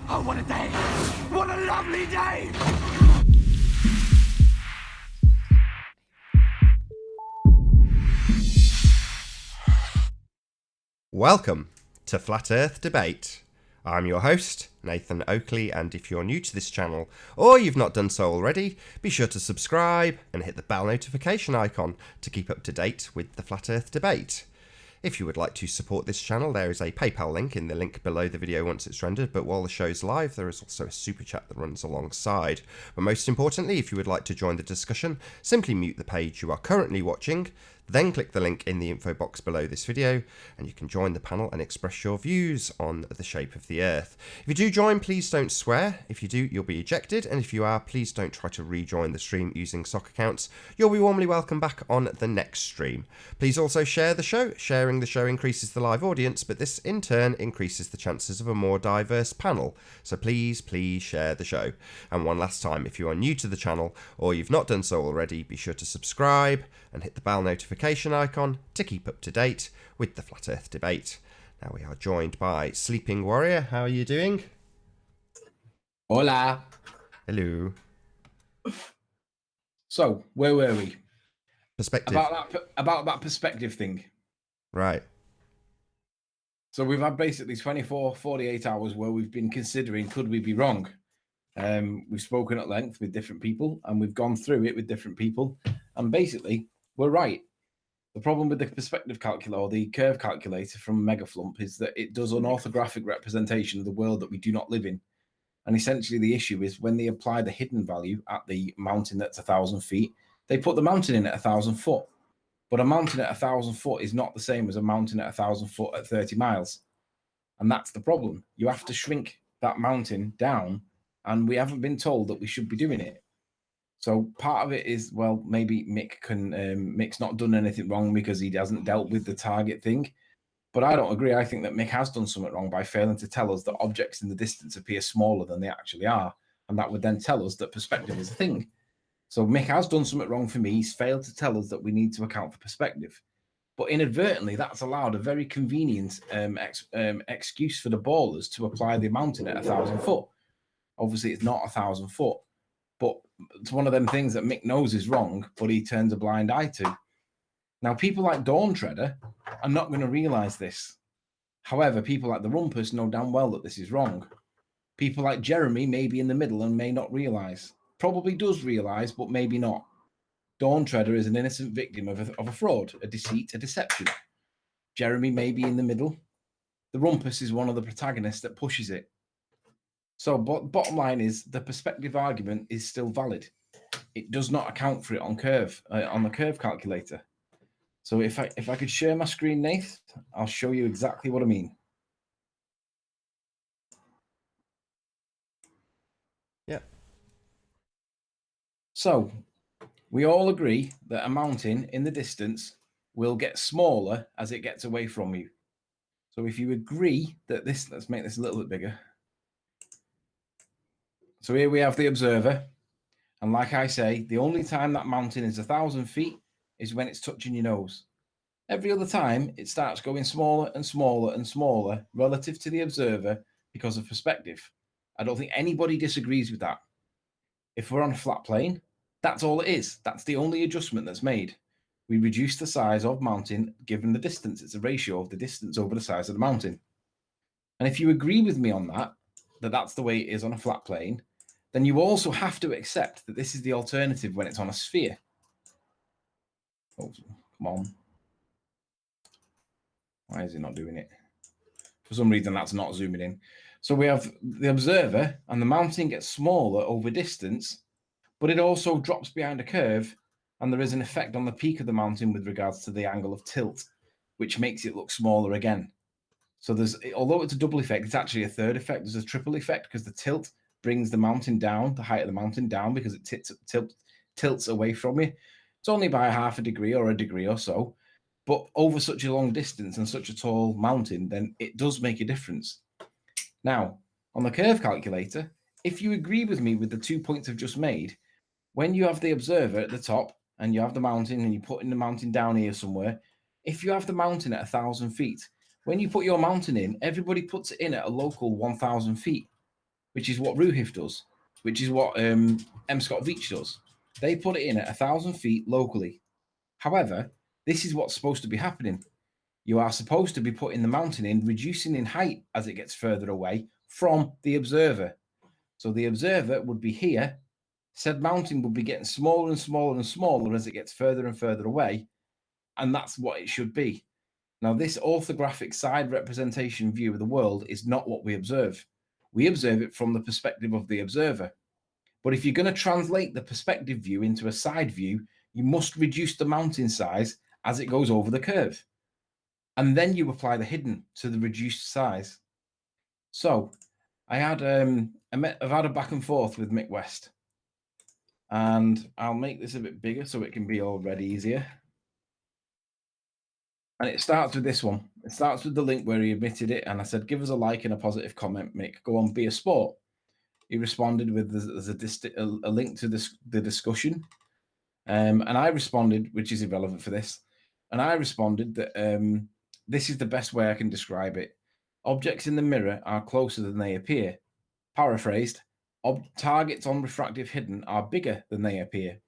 Oh, what a day! What a lovely day! Welcome to Flat Earth Debate. I'm your host, Nathan Oakley, and if you're new to this channel, or you've not done so already, be sure to subscribe and hit the bell notification icon to keep up to date with the Flat Earth Debate. If you would like to support this channel, there is a PayPal link in the link below the video once it's rendered, but while the show's live, there is also a super chat that runs alongside. But most importantly, if you would like to join the discussion, simply mute the page you are currently watching, then click the link in the info box below this video, and you can join the panel and express your views on the shape of the Earth. If you do join, please don't swear. If you do, you'll be ejected, and if you are, please don't try to rejoin the stream using sock accounts. You'll be warmly welcome back on the next stream. Please also share the show. Sharing the show increases the live audience, but this in turn increases the chances of a more diverse panel. So please share the show. And one last time, if you are new to the channel or you've not done so already, be sure to subscribe and hit the bell notification icon to keep up to date with the Flat Earth Debate. Now we are joined by Sleeping Warrior. How are you doing? Hola. Hello. So, where were we? Perspective. About that perspective thing. Right. So we've had basically 24, 48 hours where we've been considering, could we be wrong? We've spoken at length with different people and we've gone through it with different people. And basically, we're right. The problem with the perspective calculator or the curve calculator from Megaflump is that it does an orthographic representation of the world that we do not live in. And essentially the issue is when they apply the hidden value at the mountain that's 1,000 feet, they put the mountain in at 1,000 foot. But a mountain at 1,000 foot is not the same as a mountain at 1,000 foot at 30 miles. And that's the problem. You have to shrink that mountain down, and we haven't been told that we should be doing it. So part of it is, well, maybe Mick's not done anything wrong because he hasn't dealt with the target thing. But I don't agree. I think that Mick has done something wrong by failing to tell us that objects in the distance appear smaller than they actually are. And that would then tell us that perspective is a thing. So Mick has done something wrong for me. He's failed to tell us that we need to account for perspective. But inadvertently, that's allowed a very convenient excuse for the ballers to apply the mountain at 1,000 foot. Obviously, it's not 1,000 foot. But it's one of them things that Mick knows is wrong, but he turns a blind eye to. Now, people like Dawn Treader are not going to realise this. However, people like the Rumpus know damn well that this is wrong. People like Jeremy may be in the middle and may not realise. Probably does realise, but maybe not. Dawn Treader is an innocent victim of a fraud, a deceit, a deception. Jeremy may be in the middle. The Rumpus is one of the protagonists that pushes it. So, bottom line is the perspective argument is still valid. It does not account for it on the curve calculator. So if I could share my screen, Nath, I'll show you exactly what I mean. Yeah. So we all agree that a mountain in the distance will get smaller as it gets away from you. So if you agree that this, let's make this a little bit bigger. So here we have the observer. And like I say, the only time that mountain is 1,000 feet is when it's touching your nose. Every other time, it starts going smaller and smaller and smaller relative to the observer because of perspective. I don't think anybody disagrees with that. If we're on a flat plane, that's all it is. That's the only adjustment that's made. We reduce the size of mountain given the distance. It's a ratio of the distance over the size of the mountain. And if you agree with me on that that's the way it is on a flat plane, then you also have to accept that this is the alternative when it's on a sphere. Oh, come on. Why is it not doing it? For some reason, that's not zooming in. So we have the observer, and the mountain gets smaller over distance, but it also drops behind a curve, and there is an effect on the peak of the mountain with regards to the angle of tilt, which makes it look smaller again. So although it's a double effect, it's actually a third effect. There's a triple effect because the tilt brings the mountain down, the height of the mountain down, because it tilts away from you. It's only by half a degree or a degree or so. But over such a long distance and such a tall mountain, then it does make a difference. Now, on the curve calculator, if you agree with me with the 2 points I've just made, when you have the observer at the top and you have the mountain and you're putting the mountain down here somewhere, if you have the mountain at 1,000 feet, when you put your mountain in, everybody puts it in at a local 1,000 feet. which is what Ruhif does, which is what M. Scott Veach does. They put it in at 1,000 feet locally. However, this is what's supposed to be happening. You are supposed to be putting the mountain in, reducing in height as it gets further away from the observer. So the observer would be here. Said mountain would be getting smaller and smaller and smaller as it gets further and further away. And that's what it should be. Now, this orthographic side representation view of the world is not what we observe. We observe it from the perspective of the observer. But if you're going to translate the perspective view into a side view, you must reduce the mountain size as it goes over the curve. And then you apply the hidden to the reduced size. So I've had a back and forth with Mick West. And I'll make this a bit bigger so it can be already easier. And it starts with this one. It starts with the link where he admitted it. And I said, give us a like and a positive comment, Mick. Go on, be a sport. He responded with a link to the discussion. And I responded, which is irrelevant for this. And I responded that this is the best way I can describe it. Objects in the mirror are closer than they appear. Paraphrased, targets on refractive hidden are bigger than they appear.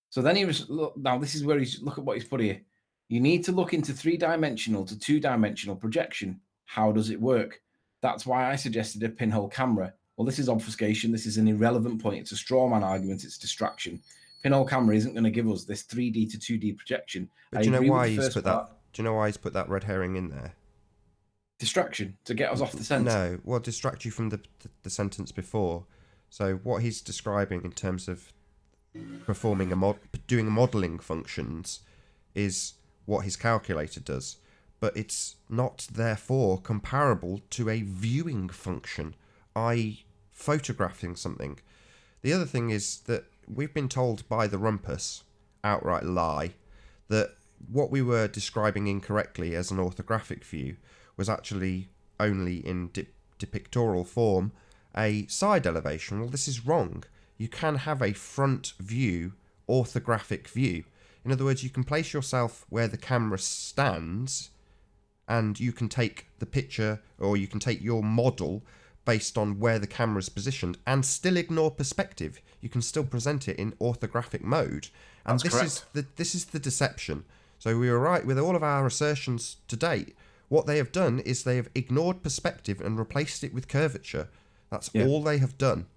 So then he was, now this is where look at what he's put here. You need to look into 3-dimensional to 2-dimensional projection. How does it work? That's why I suggested a pinhole camera. Well, this is obfuscation. This is an irrelevant point. It's a straw man argument. It's distraction. Pinhole camera isn't going to give us this 3D to 2D projection. But do you know why he's put that? Do you know why he's put that red herring in there? Distraction, to get us off the scent. No, well, distract you from the sentence before. So what he's describing in terms of performing doing modelling functions is what his calculator does, but it's not therefore comparable to a viewing function, i.e. photographing something. The other thing is that we've been told by the Rumpus, outright lie, that what we were describing incorrectly as an orthographic view was actually only in depictorial form a side elevation. Well, this is wrong. You can have a front view orthographic view. In other words, you can place yourself where the camera stands and you can take the picture, or you can take your model based on where the camera is positioned and still ignore perspective. You can still present it in orthographic mode. And this is the deception. So we were right with all of our assertions to date. What they have done is they have ignored perspective and replaced it with curvature. That's all they have done.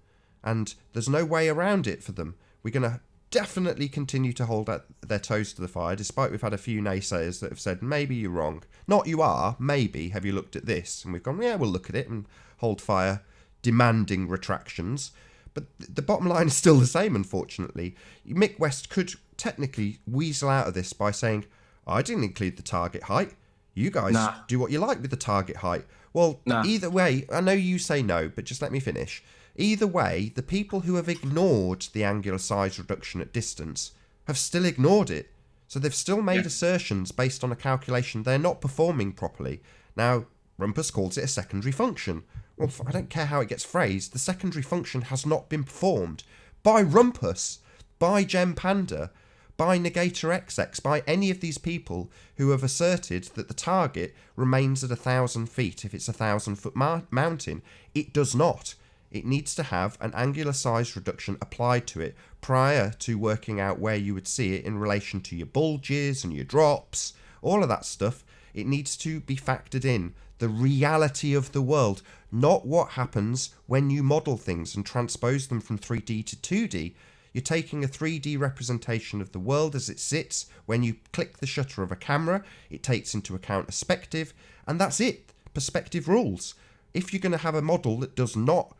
And there's no way around it for them. We're going to definitely continue to hold their toes to the fire, despite we've had a few naysayers that have said, maybe you're wrong. Not you are, maybe, have you looked at this? And we've gone, yeah, we'll look at it and hold fire, demanding retractions. But the bottom line is still the same, unfortunately. Mick West could technically weasel out of this by saying, I didn't include the target height. You guys do what you like with the target height. Well, either way, I know you say no, but just let me finish. Either way, the people who have ignored the angular size reduction at distance have still ignored it. So they've still made assertions based on a calculation they're not performing properly. Now, Rumpus calls it a secondary function. Well, I don't care how it gets phrased. The secondary function has not been performed by Rumpus, by Gem Panda, by Negator XX, by any of these people who have asserted that the target remains at 1,000 feet if it's a 1,000-foot mountain. It does not. It needs to have an angular size reduction applied to it prior to working out where you would see it in relation to your bulges and your drops, all of that stuff. It needs to be factored in. The reality of the world, not what happens when you model things and transpose them from 3D to 2D. You're taking a 3D representation of the world as it sits. When you click the shutter of a camera, it takes into account perspective, and that's it. Perspective rules. If you're going to have a model that does not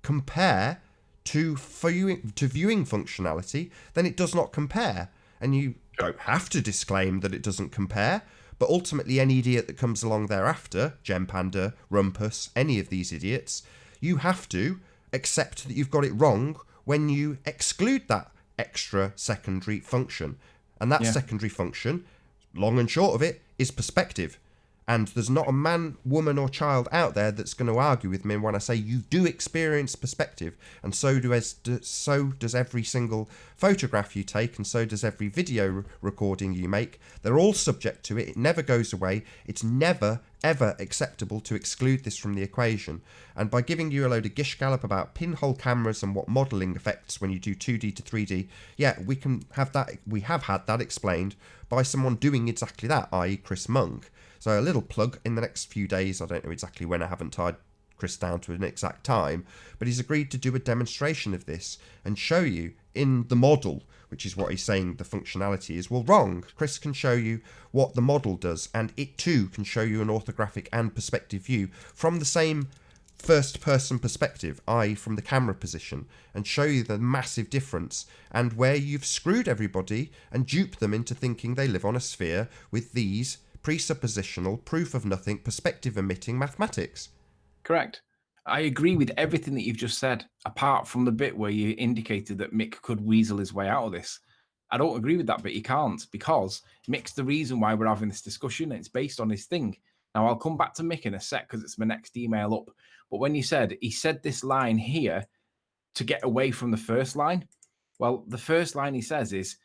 compare to viewing functionality, then it does not compare. And you don't have to disclaim that it doesn't compare, but ultimately any idiot that comes along thereafter, Gem Panda, Rumpus, any of these idiots, you have to accept that you've got it wrong when you exclude that extra secondary function. And that secondary function, long and short of it, is perspective. And there's not a man, woman, or child out there that's going to argue with me when I say you do experience perspective, and so does every single photograph you take, and so does every video recording you make. They're all subject to it. It never goes away. It's never, ever acceptable to exclude this from the equation. And by giving you a load of gish gallop about pinhole cameras and what modelling affects when you do 2D to 3D, yeah, we can have that. We have had that explained by someone doing exactly that, i.e. Chris Monk. So a little plug, in the next few days, I don't know exactly when, I haven't tied Chris down to an exact time, but he's agreed to do a demonstration of this and show you in the model, which is what he's saying the functionality is. Well, wrong. Chris can show you what the model does, and it too can show you an orthographic and perspective view from the same first person perspective, i.e. from the camera position, and show you the massive difference and where you've screwed everybody and duped them into thinking they live on a sphere with these presuppositional, proof of nothing, perspective emitting mathematics. Correct. I agree with everything that you've just said, apart from the bit where you indicated that Mick could weasel his way out of this. I don't agree with that bit. He can't, because Mick's the reason why we're having this discussion. And it's based on his thing. Now, I'll come back to Mick in a sec because it's my next email up. But when he said this line here to get away from the first line, well, the first line he says is,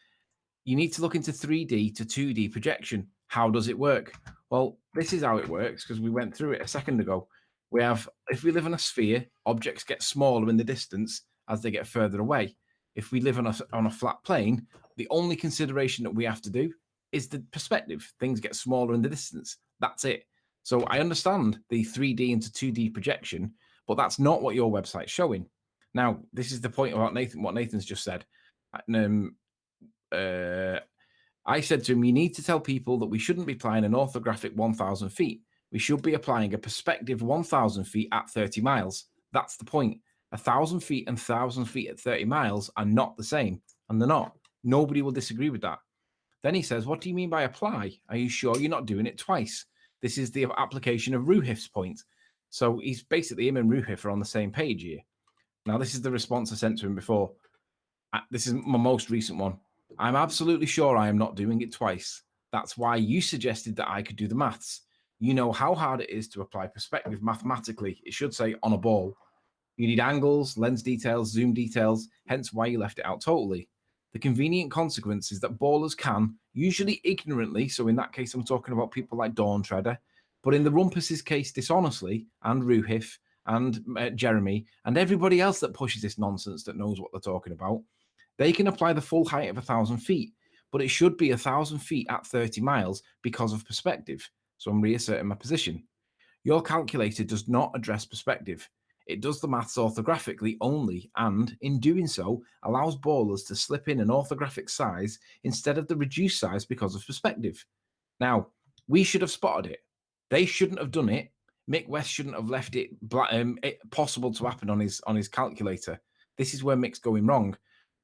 you need to look into 3D to 2D projection. How does it work? Well, this is how it works, because we went through it a second ago. We have, if we live in a sphere, objects get smaller in the distance as they get further away. If we live on a flat plane, the only consideration that we have to do is the perspective. Things get smaller in the distance. That's it. So I understand the 3D into 2D projection, but that's not what your website's showing. Now, this is the point about what Nathan's just said. I said to him, you need to tell people that we shouldn't be applying an orthographic 1,000 feet. We should be applying a perspective 1,000 feet at 30 miles. That's the point. 1,000 feet and 1,000 feet at 30 miles are not the same, and they're not. Nobody will disagree with that. Then he says, what do you mean by apply? Are you sure you're not doing it twice? This is the application of Ruhif's point. So he's basically, him and Ruhif are on the same page here. Now, this is the response I sent to him before. This is my most recent one. I'm absolutely sure I am not doing it twice. That's why you suggested that I could do the maths. You know how hard it is to apply perspective mathematically. It should say on a ball. You need angles, lens details, zoom details, hence why you left it out totally. The convenient consequence is that ballers can, usually ignorantly, so in that case I'm talking about people like Dawn Treader, but in the Rumpus's case dishonestly, and Ruhif, and Jeremy, and everybody else that pushes this nonsense that knows what they're talking about, they can apply the full height of 1,000 feet, but it should be 1,000 feet at 30 miles because of perspective. So I'm reasserting my position. Your calculator does not address perspective. It does the maths orthographically only, and in doing so, allows ballers to slip in an orthographic size instead of the reduced size because of perspective. Now, we should have spotted it. They shouldn't have done it. Mick West shouldn't have left it possible to happen on his calculator. This is where Mick's going wrong.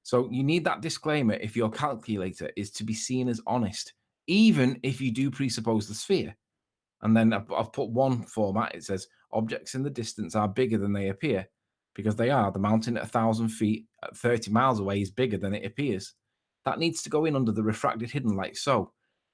So you need that disclaimer if your calculator is to be seen as honest, even if you do presuppose the sphere. And then I've put one format. It says objects in the distance are bigger than they appear, because they are. The mountain at 1,000 feet at 30 miles away is bigger than it appears. That needs to go in under the refracted hidden like so.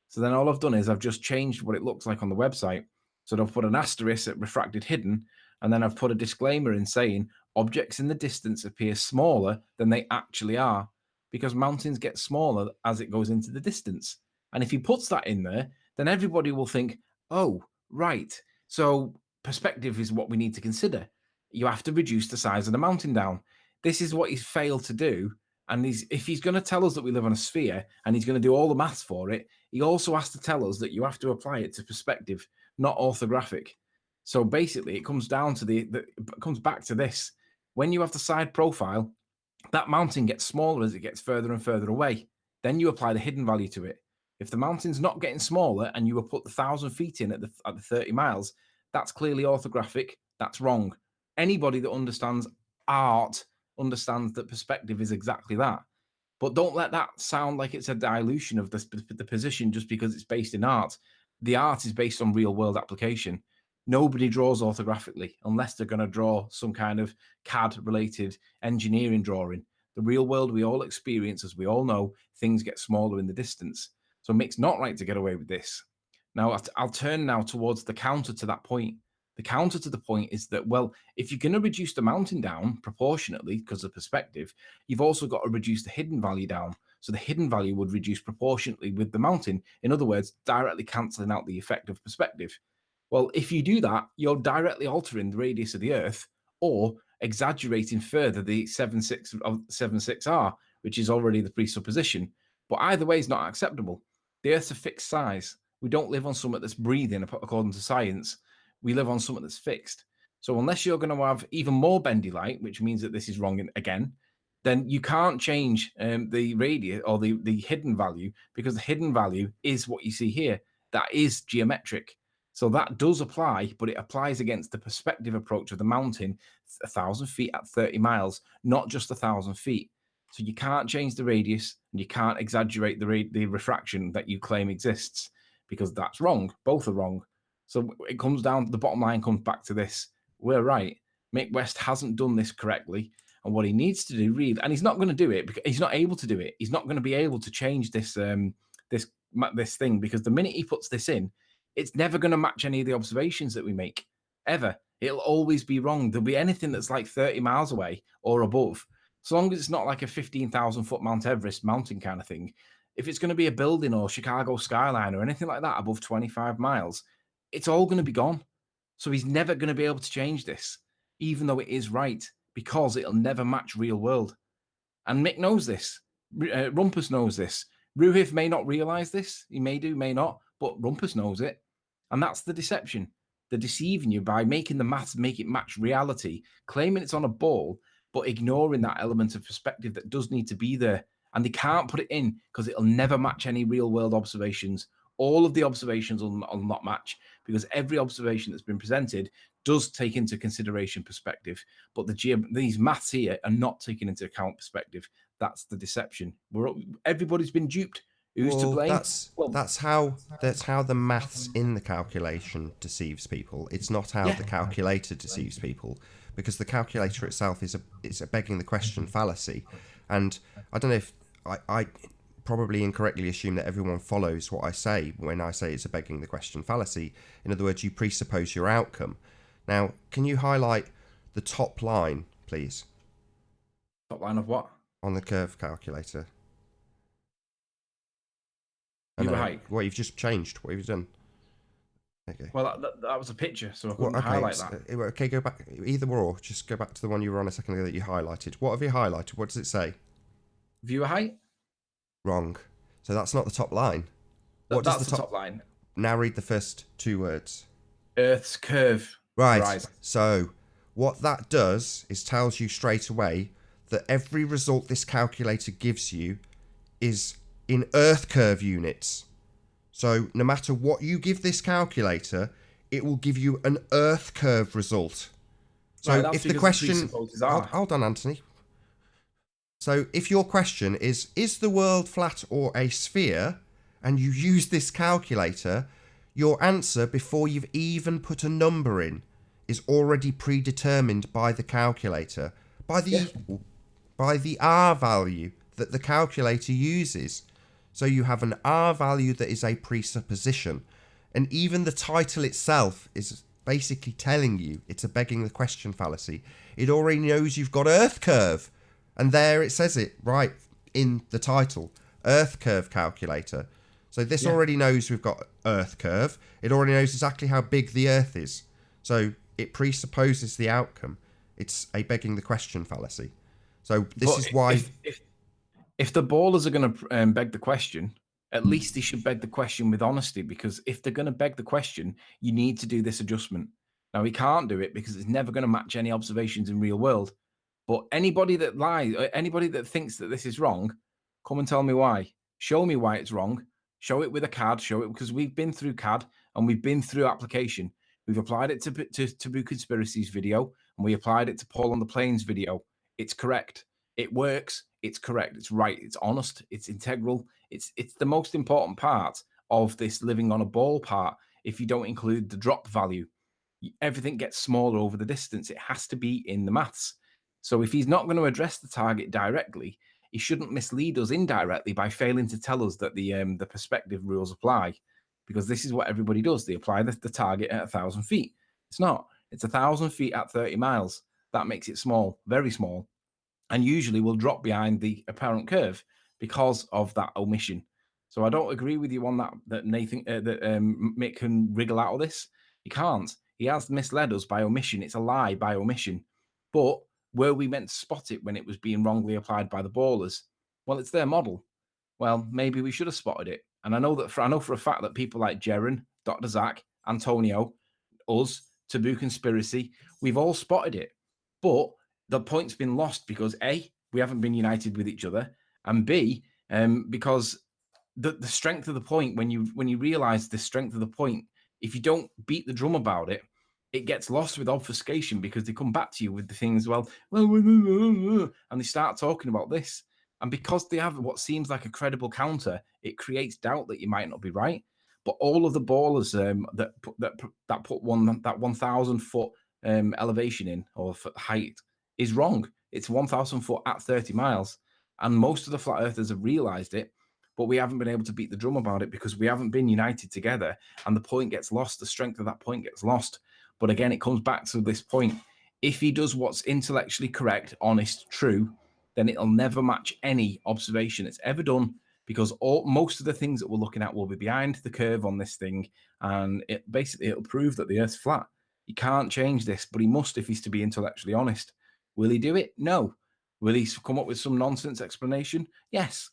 So then all I've done is I've just changed what it looks like on the website. So I've put an asterisk at refracted hidden, and then I've put a disclaimer in saying objects in the distance appear smaller than they actually are, because mountains get smaller as it goes into the distance. And if he puts that in there, then everybody will think, oh, right, so perspective is what we need to consider. You have to reduce the size of the mountain down. This is what he's failed to do. And if he's going to tell us that we live on a sphere and he's going to do all the maths for it, he also has to tell us that you have to apply it to perspective, not orthographic. So basically, it comes down to it comes back to this. When you have the side profile, that mountain gets smaller as it gets further and further away. Then you apply the hidden value to it. If the mountain's not getting smaller and you have put the 1,000 feet in at the 30 miles, that's clearly orthographic. That's wrong. Anybody that understands art understands that perspective is exactly that. But don't let that sound like it's a dilution of the position just because it's based in art. The art is based on real world application. Nobody draws orthographically unless they're going to draw some kind of CAD related engineering drawing. The real world we all experience, as we all know, things get smaller in the distance. So Mick's not right to get away with this. Now, I'll turn now towards the counter to that point. The counter to the point is that, well, if you're going to reduce the mountain down proportionately because of perspective, you've also got to reduce the hidden value down. So the hidden value would reduce proportionately with the mountain. In other words, directly cancelling out the effect of perspective. Well, if you do that, you're directly altering the radius of the Earth or exaggerating further the 7.6 of 7.6R, which is already the presupposition. But either way is not acceptable. The Earth's a fixed size. We don't live on something that's breathing, according to science. We live on something that's fixed. So unless you're going to have even more bendy light, which means that this is wrong again, then you can't change the radius or the hidden value, because the hidden value is what you see here. That is geometric. So that does apply, but it applies against the perspective approach of the mountain, 1,000 feet at 30 miles, not just 1,000 feet. So you can't change the radius and you can't exaggerate the refraction that you claim exists, because that's wrong. Both are wrong. So it comes down, the bottom line comes back to this. We're right. Mick West hasn't done this correctly. And what he needs to do, really, and he's not going to do it because he's not able to do it. He's not going to be able to change this this thing, because the minute he puts this in, it's never going to match any of the observations that we make, ever. It'll always be wrong. There'll be anything that's like 30 miles away or above, so long as it's not like a 15,000 foot Mount Everest mountain kind of thing. If it's going to be a building or Chicago skyline or anything like that above 25 miles, it's all going to be gone. So he's never going to be able to change this, even though it is right, because it'll never match real world. And Mick knows this. Rumpus knows this. Ruhiv may not realize this. He may do, may not, but Rumpus knows it. And that's the deception. They're deceiving you by making the maths make it match reality, claiming it's on a ball, but ignoring that element of perspective that does need to be there. And they can't put it in because it'll never match any real world observations. All of the observations will not match, because every observation that's been presented does take into consideration perspective, but these maths here are not taking into account perspective. That's the deception. Everybody's been duped. Who's to blame? That's how the maths in the calculation deceives people. It's not how the calculator deceives people, because the calculator itself is a begging the question fallacy. And I don't know if I probably incorrectly assume that everyone follows what I say when I say it's a begging the question fallacy. In other words, you presuppose your outcome. Now, can you highlight the top line, please? Top line of what? On the curve calculator. Height. What you've just changed. What have you done? Okay. Well, that was a picture, so I couldn't highlight that. Okay, go back. Either or. Just go back to the one you were on a second ago that you highlighted. What have you highlighted? What does it say? Viewer height? Wrong. So that's not the top line. That's the top line. Now read the first two words. Earth's curve. Right. Horizon. So what that does is tells you straight away that every result this calculator gives you is in Earth curve units. So no matter what you give this calculator, it will give you an Earth curve result. So if the question... Hold on, Anthony. So if your question is the world flat or a sphere, and you use this calculator, your answer, before you've even put a number in, is already predetermined by the calculator, by the R value that the calculator uses. So you have an R value that is a presupposition, and even the title itself is basically telling you it's a begging the question fallacy. It already knows you've got Earth curve. And there it says it right in the title, Earth curve calculator. So this already knows we've got Earth curve. It already knows exactly how big the Earth is. So it presupposes the outcome. It's a begging the question fallacy. So this is why... If the ballers are going to beg the question, at least they should beg the question with honesty, because if they're going to beg the question, you need to do this adjustment. Now, he can't do it because it's never going to match any observations in real world. But anybody that lies, anybody that thinks that this is wrong, come and tell me why. Show me why it's wrong. Show it with a CAD. Show it, because we've been through CAD and we've been through application. We've applied it to Taboo Conspiracy's video, and we applied it to Paul on the Plains video. It's correct. It works. It's correct. It's right. It's honest. It's integral. It's the most important part of this living on a ball part. If you don't include the drop value, everything gets smaller over the distance. It has to be in the maths. So if he's not going to address the target directly, he shouldn't mislead us indirectly by failing to tell us that the perspective rules apply, because this is what everybody does. They apply the target at 1,000 feet. It's not. It's 1,000 feet at 30 miles. That makes it small, very small, and usually will drop behind the apparent curve because of that omission. So I don't agree with you on that Nathan, that Mick can wriggle out of this. He can't. He has misled us by omission. It's a lie by omission. But were we meant to spot it when it was being wrongly applied by the ballers? Well, it's their model. Well, maybe we should have spotted it. And I know for a fact that people like Jeren, Dr. Zach, Antonio, us, Taboo Conspiracy, we've all spotted it. But the point's been lost because A, we haven't been united with each other, and B, because the strength of the point, when you realize the strength of the point, if you don't beat the drum about it, it gets lost with obfuscation because they come back to you with the things, and they start talking about this. And because they have what seems like a credible counter, it creates doubt that you might not be right. But all of the ballers that put 1,000 foot elevation in, or height, is wrong. It's 1,000 foot at 30 miles. And most of the flat earthers have realized it, but we haven't been able to beat the drum about it because we haven't been united together, and the point gets lost. The strength of that point gets lost. But again, it comes back to this point. If he does what's intellectually correct, honest, true, then it'll never match any observation it's ever done, because most of the things that we're looking at will be behind the curve on this thing, and it'll prove that the Earth's flat. He can't change this, but he must if he's to be intellectually honest. Will he do it? No. Will he come up with some nonsense explanation? Yes.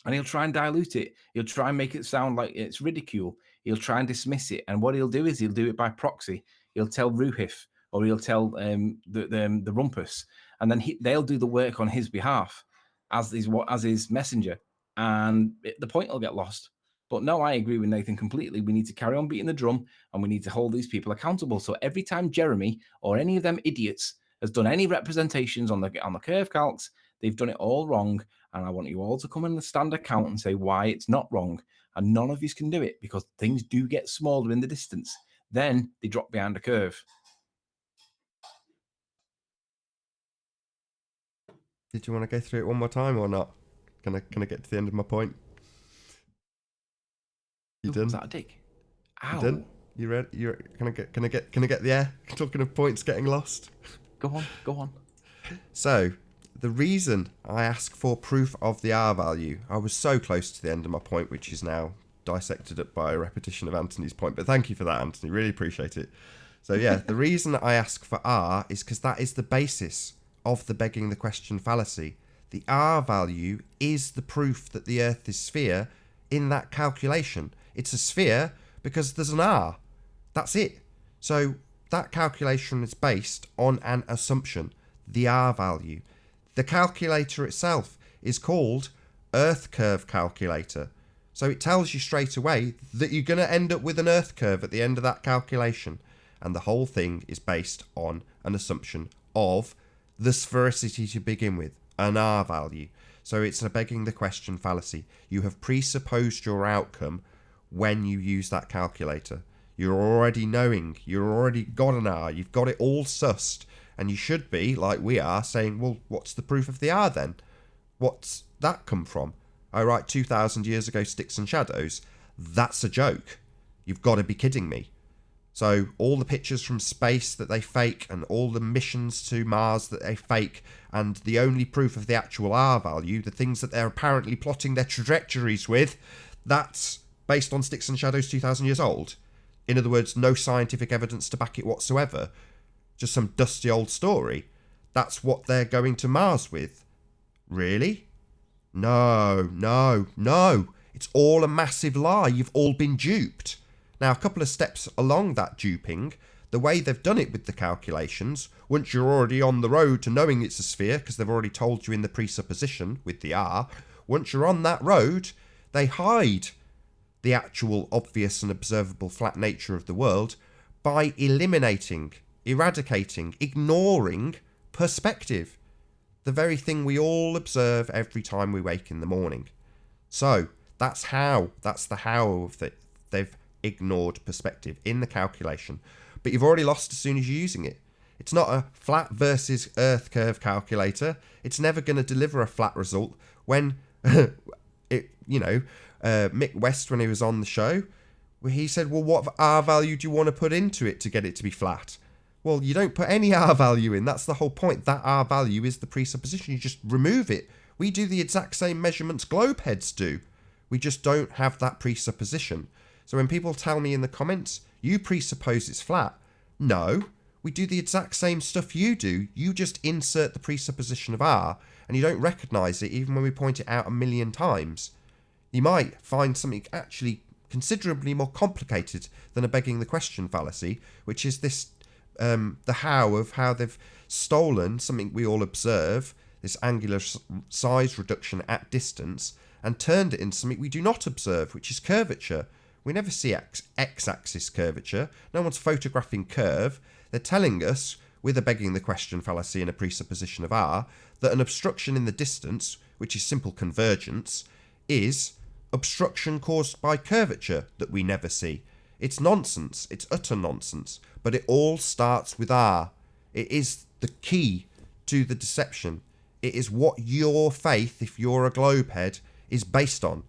And he'll try and dilute it. He'll try and make it sound like it's ridicule. He'll try and dismiss it. And what he'll do is he'll do it by proxy. He'll tell Ruhif, or he'll tell the Rumpus, and then they'll do the work on his behalf as his messenger, and the point will get lost. But no, I agree with Nathan completely. We need to carry on beating the drum, and we need to hold these people accountable. So every time Jeremy or any of them idiots has done any representations on the curve calcs, they've done it all wrong. And I want you all to come and stand account and say why it's not wrong. And none of you can do it because things do get smaller in the distance. Then they drop behind a curve. Did you want to go through it one more time or not? Can I get to the end of my point? You done? Was that a dig? Ow. You done? You ready? Can I get the air? Talking of points getting lost. Go on. So, the reason I ask for proof of the R value, I was so close to the end of my point, which is now dissected up by a repetition of Anthony's point. But thank you for that, Anthony. Really appreciate it. So yeah, the reason I ask for R is because that is the basis of the begging the question fallacy. The R value is the proof that the Earth is sphere in that calculation. It's a sphere because there's an R. That's it. So that calculation is based on an assumption, the R value. The calculator itself is called Earth Curve Calculator. So it tells you straight away that you're going to end up with an Earth curve at the end of that calculation. And the whole thing is based on an assumption of the sphericity to begin with, an R value. So it's a begging the question fallacy. You have presupposed your outcome when you use that calculator. You're already knowing, you've already got an R, you've got it all sussed, and you should be, like we are, saying, well, what's the proof of the R then? What's that come from? I write 2,000 years ago Sticks and Shadows. That's a joke. You've got to be kidding me. So all the pictures from space that they fake and all the missions to Mars that they fake, and the only proof of the actual R value, the things that they're apparently plotting their trajectories with, that's based on Sticks and Shadows 2,000 years old. In other words, no scientific evidence to back it whatsoever. Just some dusty old story. That's what they're going to Mars with. Really? No. It's all a massive lie. You've all been duped. Now, a couple of steps along that duping, the way they've done it with the calculations, once you're already on the road to knowing it's a sphere, because they've already told you in the presupposition with the R, once you're on that road, they hide the actual obvious and observable flat nature of the world by eliminating, eradicating, ignoring perspective. The very thing we all observe every time we wake in the morning. So, that's the how of it. They've ignored perspective in the calculation. But you've already lost as soon as you're using it. It's not a flat versus Earth curve calculator. It's never going to deliver a flat result when, Mick West, when he was on the show, He said, well, what R value do you want to put into it to get it to be flat? Well, you don't put any R value in. That's the whole point. That R value is the presupposition. You just remove it. We do the exact same measurements globe heads do. We just don't have that presupposition. So when people tell me in the comments, you presuppose it's flat. No, we do the exact same stuff you do. You just insert the presupposition of R and you don't recognise it even when we point it out a million times. You might find something actually considerably more complicated than a begging the question fallacy, which is this the how of how they've stolen something we all observe, this angular size reduction at distance, and turned it into something we do not observe, which is curvature. We never see x-axis curvature. No one's photographing curve. They're telling us, with a begging the question fallacy and a presupposition of R, that an obstruction in the distance, which is simple convergence, is obstruction caused by curvature that we never see. It's nonsense. It's utter nonsense. But it all starts with R. It is the key to the deception. It is what your faith, if you're a globehead, is based on.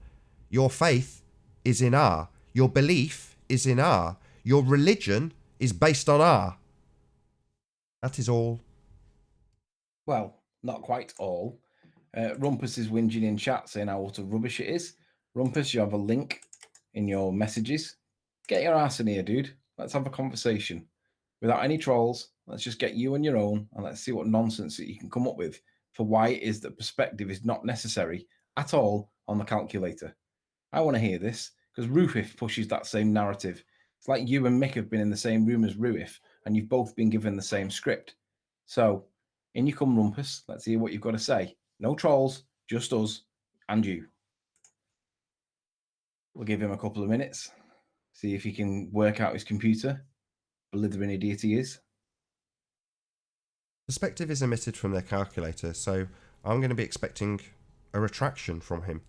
Your faith is in R. Your belief is in R. Your religion is based on R. That is all. Well, not quite all. Rumpus is whinging in chat saying how utter rubbish it is. Rumpus, you have a link in your messages. Get your ass in here, dude. Let's have a conversation. Without any trolls, let's just get you on your own and let's see what nonsense that you can come up with for why it is that perspective is not necessary at all on the calculator. I want to hear this because Ruhif pushes that same narrative. It's like you and Mick have been in the same room as Ruhif and you've both been given the same script. So, in you come, Rumpus. Let's hear what you've got to say. No trolls, just us and you. We'll give him a couple of minutes, see if he can work out his computer. Blithering idiot he is. Perspective is omitted from their calculator, so I'm going to be expecting a retraction from him.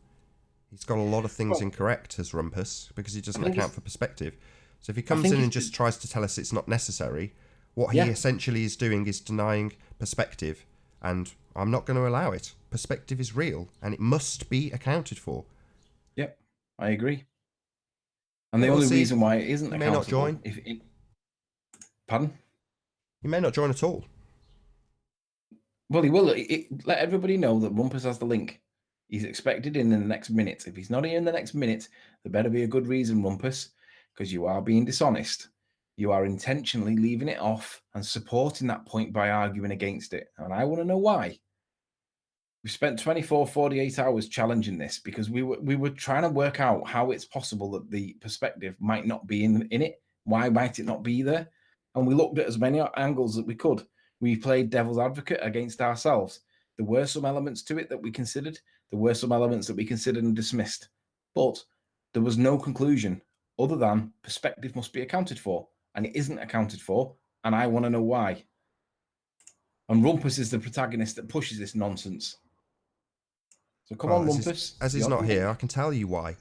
He's got a lot of things incorrect as Rumpus because he doesn't account for perspective. So if he comes in and just tries to tell us it's not necessary, what he essentially is doing is denying perspective, and I'm not going to allow it. Perspective is real, and it must be accounted for. Yep, I agree. And the only reason why it isn't accountable... May not join. Pardon? He may not join at all. Well, he will. Let everybody know that Rumpus has the link. He's expected in the next minute. If he's not here in the next minute, there better be a good reason, Rumpus, because you are being dishonest. You are intentionally leaving it off and supporting that point by arguing against it. And I want to know why. We spent 24, 48 hours challenging this because we were trying to work out how it's possible that the perspective might not be in it. Why might it not be there? And we looked at as many angles that we could. We played devil's advocate against ourselves. There were some elements to it that we considered. There were some elements that we considered and dismissed. But there was no conclusion other than perspective must be accounted for. And it isn't accounted for. And I want to know why. And Rumpus is the protagonist that pushes this nonsense. So come on, Rumpus. As he's not here, I can tell you why.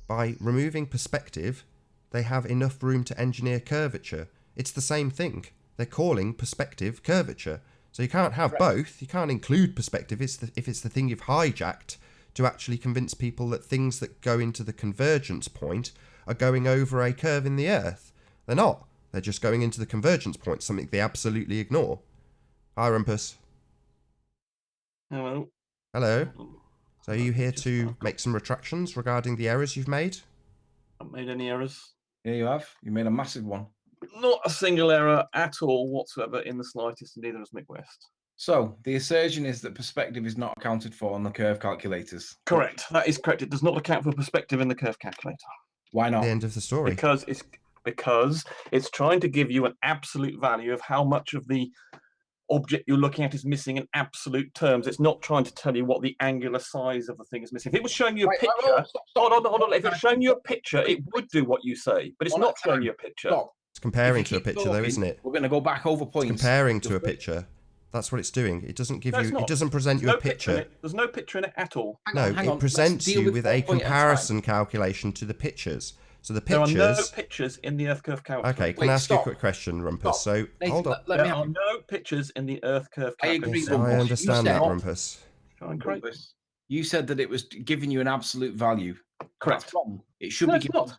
By removing perspective, they have enough room to engineer curvature. It's the same thing. They're calling perspective curvature. So you can't have both. You can't include perspective if it's the thing you've hijacked to actually convince people that things that go into the convergence point are going over a curve in the earth. They're not. They're just going into the convergence point, something they absolutely ignore. Hi, Rumpus. Hello. Hello. So are you here to make some retractions regarding the errors you've made? I haven't made any errors. Yeah, you have. You made a massive one. Not a single error at all whatsoever in the slightest, and neither has Mick West. So the assertion is that perspective is not accounted for on the curve calculators. Correct. That is correct. It does not account for perspective in the curve calculator. Why not? The end of the story. Because it's trying to give you an absolute value of how much of the object you're looking at is missing in absolute terms. It's not trying to tell you what the angular size of the thing is missing. If it was showing you a picture, hold on. If it was showing you a picture, it would do what you say, but it's not showing you a picture. It's comparing to a picture, though, isn't it? We're going to go back over points. It's comparing to a picture. That's what it's doing. It doesn't give you. It doesn't present you a picture. There's no picture in it at all. Hang on. It presents you with a comparison calculation to the pictures. So the pictures. There are no pictures in the Earth curve calculator. Okay, can I ask you a quick question, Rumpus? So hold on. There are no pictures in the Earth curve calculator. I agree. I understand that, Rumpus. Great. You said that it was giving you an absolute value. Correct. That's wrong. It should No, be it's not.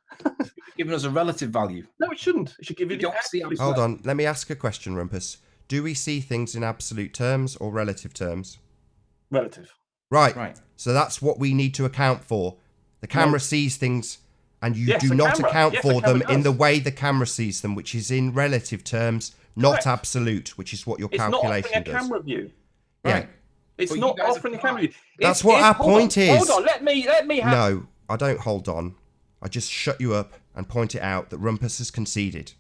giving us a relative value. No, it shouldn't. It should give you We the don't see absolute. Hold on, let me ask a question, Rumpus. Do we see things in absolute terms or relative terms? Relative. Right. So that's what we need to account for. The camera sees things, and you Yes, do the not camera. account Yes, the for them camera in the does. way the camera sees them, which is in relative terms, not Correct. absolute, which is what your It's not offering calculation a does. camera view. Yeah. Right. It's But you not guys offering a apply. camera view. That's what our hold point on, is. Hold on, let me have. No, I don't hold on. I just shut you up and point it out that Rumpus has conceded.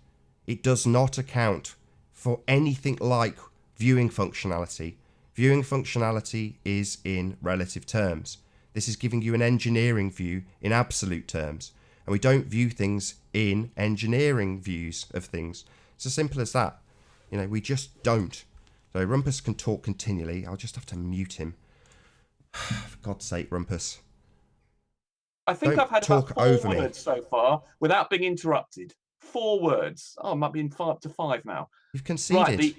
It does not account for anything like viewing functionality. Viewing functionality is in relative terms. This is giving you an engineering view in absolute terms. And we don't view things in engineering views of things. It's as simple as that. You know, we just don't. So Rumpus can talk continually. I'll just have to mute him. For God's sake, Rumpus. I think Don't I've had talk about 4 over me. words so far without being interrupted. 4 words. Oh, I might be in 5 to 5 now. You've conceded. Right,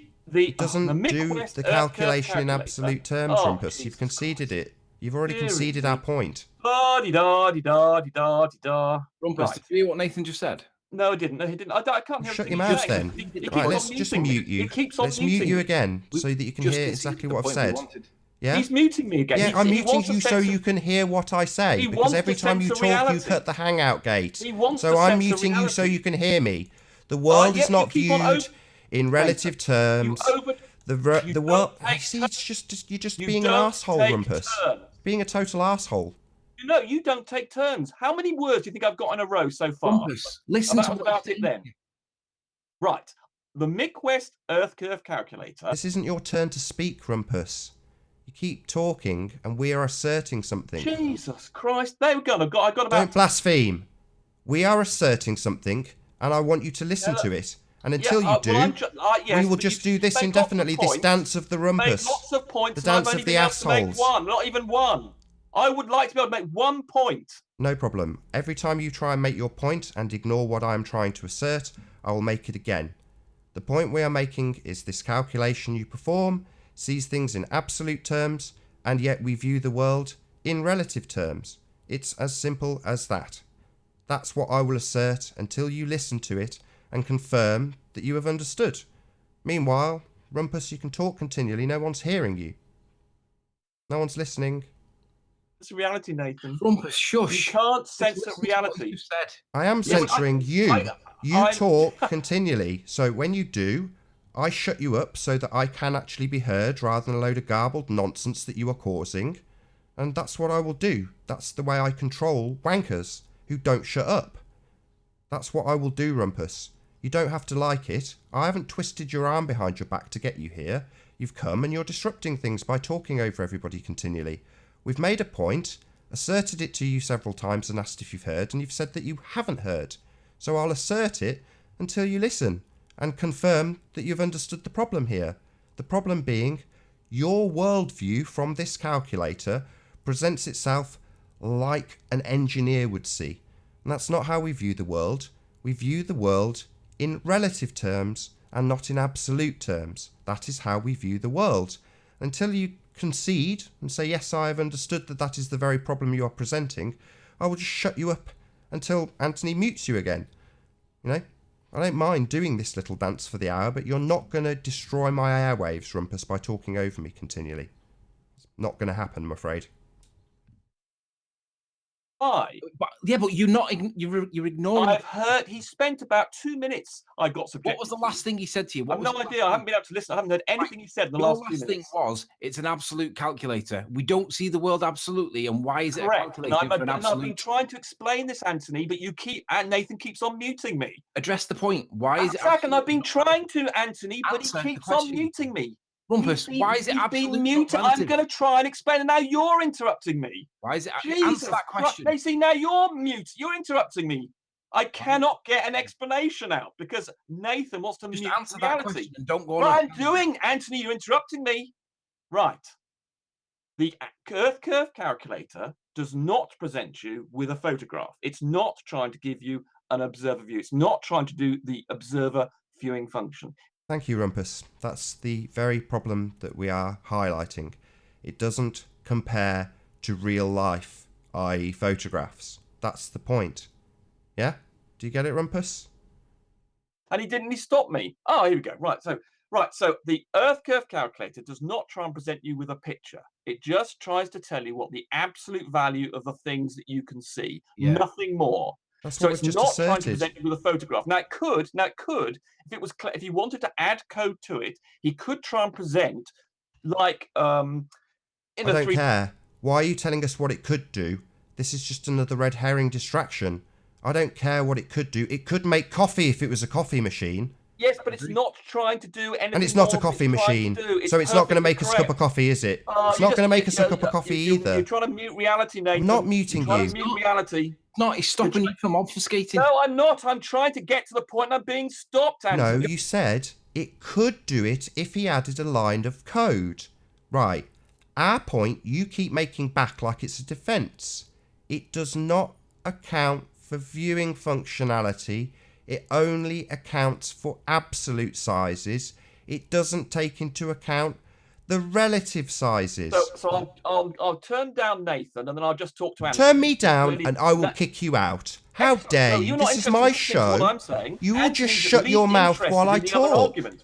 It doesn't the do Midwest the Earth Curve calculation in calculator. absolute terms, Oh, Rumpus. You've Jesus conceded Christ. it. You've already Dear conceded me. our point. La di da di da di da di da. Rumpus, Right. did you hear what Nathan just said? No, I didn't. No, he didn't. I can't hear. Shut a your thing he's mouth saying. then. He keeps Right, on let's just muting me. mute you. He keeps on Let's muting mute you me. again so that you can Just hear conceded exactly the what I've point we said. wanted. Yeah? He's muting me again. Yeah, I'm he muting wants a you so sense of- you can hear what I say. He Because wants every the time you sense talk, of you reality. cut the hangout gate. He wants So the I'm sense of muting you so reality. you can hear me. The world yep, is not you keep on viewed in relative terms. You The world. don't take See, it's just you're just You being an don't asshole, take Rumpus. turns. Being a total asshole. No, you don't take turns. How many words do you think I've got in a row so far? Rumpus, listen to what about you're it then. Right. The Midwest Earth Curve calculator. This isn't your turn to speak, Rumpus. You keep talking, and we are asserting something. Jesus Christ. There we go. I got about. Don't blaspheme. We are asserting something, and I want you to listen to it. And until you do, yes, we will but just you've do this made indefinitely, lots of this dance of the Made Rumpus. lots of points. The And I've dance only of the been able to make assholes. one, not even one. I would like to be able to make 1 point. No problem. Every time you try and make your point and ignore what I am trying to assert, I will make it again. The point we are making is this calculation you perform sees things in absolute terms, and yet we view the world in relative terms. It's as simple as that. That's what I will assert until you listen to it and confirm that you have understood. Meanwhile, Rumpus, you can talk continually. No one's hearing you. No one's listening. It's reality, Nathan. Rumpus, shush. You can't Just censor listen to what reality. you said. I am Yeah, but censoring you. You I- talk continually. So when you do, I shut you up so that I can actually be heard rather than a load of garbled nonsense that you are causing. And that's what I will do. That's the way I control wankers who don't shut up. That's what I will do, Rumpus. You don't have to like it. I haven't twisted your arm behind your back to get you here. You've come and you're disrupting things by talking over everybody continually. We've made a point, asserted it to you several times and asked if you've heard, and you've said that you haven't heard. So I'll assert it until you listen and confirm that you've understood the problem here. The problem being, your worldview from this calculator presents itself like an engineer would see. And that's not how we view the world. We view the world in relative terms and not in absolute terms. That is how we view the world. Until you concede and say, yes, I have understood that that is the very problem you are presenting, I will just shut you up until Anthony mutes you again. You know, I don't mind doing this little dance for the hour, but you're not going to destroy my airwaves, Rumpus, by talking over me continually. It's not going to happen, I'm afraid. Why? But you're not. You're ignoring. I've heard he spent about 2 minutes. I got subjected. What was the last thing he said to you? I have no idea. I haven't been able to listen. I haven't heard anything he said in the Your last 2 last thing minutes. was, it's an absolute calculator. We don't see the world absolutely, and why is it a Correct. And calculator for an I've been absolute? trying to explain this, Anthony, but and Nathan keeps on muting me. Address the point. Why is it? And I've been absolute? trying to, Anthony, but Answer he the keeps on question. muting me. Rumpus, why is it He's absolutely been not muted. I'm relative? going to try and explain, and now you're interrupting me. Why is it? Jesus Answer that question. Christ. See, now you're mute. You're interrupting me. I cannot get an explanation out because Nathan wants to Just mute answer that reality. question and don't go on. Right, I'm doing, Anthony. You're interrupting me. Right. The Earth Curve calculator does not present you with a photograph. It's not trying to give you an observer view. It's not trying to do the observer viewing function. Thank you, Rumpus. That's the very problem that we are highlighting. It doesn't compare to real life, i.e. photographs. That's the point. Yeah? Do you get it, Rumpus? And he stopped me. Oh, here we go. Right. So the Earth curve calculator does not try and present you with a picture. It just tries to tell you what the absolute value of the things that you can see. Yeah. Nothing more. That's So what it's we've just not trying to asserted. present you with a photograph. Now it could, if he wanted to add code to it, he could try and present like I don't care. Why are you telling us what it could do? This is just another red herring distraction. I don't care what it could do. It could make coffee if it was a coffee machine. Yes, but it's not trying to do anything. And it's not a more than coffee it's trying machine. to do. So it's not going to perfectly make us a cup of correct. coffee, is it? It's You not going to just- make us a cup of coffee either. You're trying to mute reality, Nathan. I'm not muting You're trying you. to mute reality. No, he's stopping you from obfuscating. No, I'm not. I'm trying to get to the point. I'm being stopped, No, Anthony. you said it could do it if he added a line of code. Right. Our point you keep making back like it's a defense. It does not account for viewing functionality. It only accounts for absolute sizes. It doesn't take into account the relative sizes. So I'll turn down Nathan, and then I'll just talk to Anthony. Turn me down Really- and I will that- kick you out. How Excellent. dare No, you? you're not This is interested my in listening to what show. I'm saying. You will just Anthony's shut at your least mouth interested while I in the other talk. argument.